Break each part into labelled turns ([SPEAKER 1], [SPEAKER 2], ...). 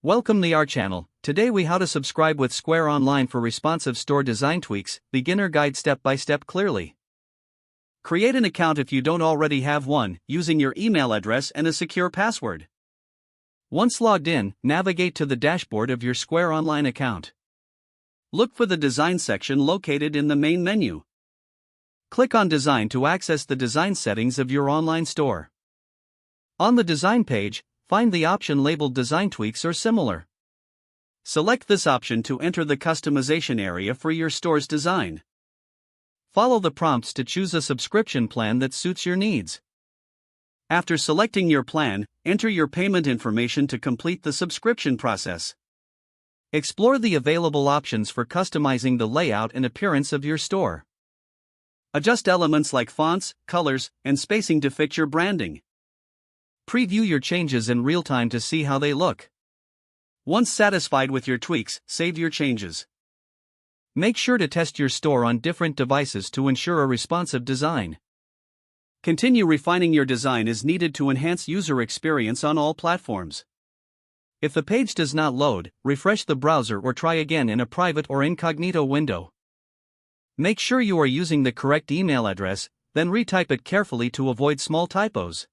[SPEAKER 1] Welcome to our channel. Today we how to subscribe with Square Online for responsive store design tweaks, beginner guide step by step clearly. Create an account if you don't already have one, using your email address and a secure password. Once logged in, navigate to the dashboard of your Square Online account. Look for the design section located in the main menu. Click on Design to access the design settings of your online store. On the design page, find the option labeled Design Tweaks or Similar. Select this option to enter the customization area for your store's design. Follow the prompts to choose a subscription plan that suits your needs. After selecting your plan, enter your payment information to complete the subscription process. Explore the available options for customizing the layout and appearance of your store. Adjust elements like fonts, colors, and spacing to fit your branding. Preview your changes in real time to see how they look. Once satisfied with your tweaks, save your changes. Make sure to test your store on different devices to ensure a responsive design. Continue refining your design as needed to enhance user experience on all platforms. If the page does not load, refresh the browser or try again in a private or incognito window. Make sure you are using the correct email address, then retype it carefully to avoid small typos.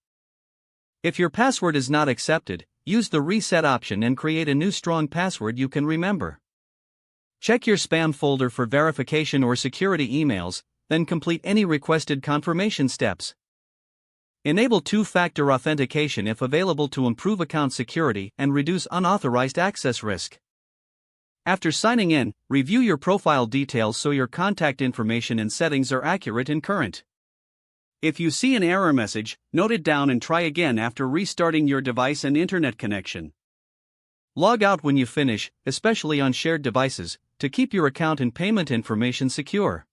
[SPEAKER 1] If your password is not accepted, use the reset option and create a new strong password you can remember. Check your spam folder for verification or security emails, then complete any requested confirmation steps. Enable two-factor authentication if available to improve account security and reduce unauthorized access risk. After signing in, review your profile details so your contact information and settings are accurate and current. If you see an error message, note it down and try again after restarting your device and internet connection. Log out when you finish, especially on shared devices, to keep your account and payment information secure.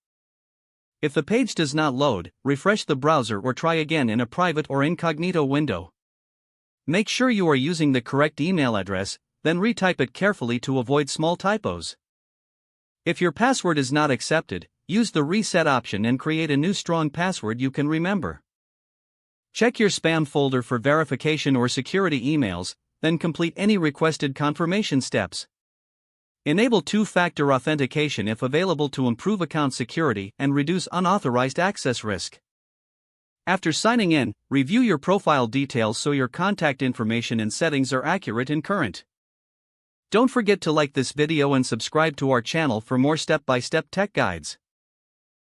[SPEAKER 1] If the page does not load, refresh the browser or try again in a private or incognito window. Make sure you are using the correct email address, then retype it carefully to avoid small typos. If your password is not accepted, use the reset option and create a new strong password you can remember. Check your spam folder for verification or security emails, then complete any requested confirmation steps. Enable two-factor authentication if available to improve account security and reduce unauthorized access risk. After signing in, review your profile details so your contact information and settings are accurate and current. Don't forget to like this video and subscribe to our channel for more step-by-step tech guides.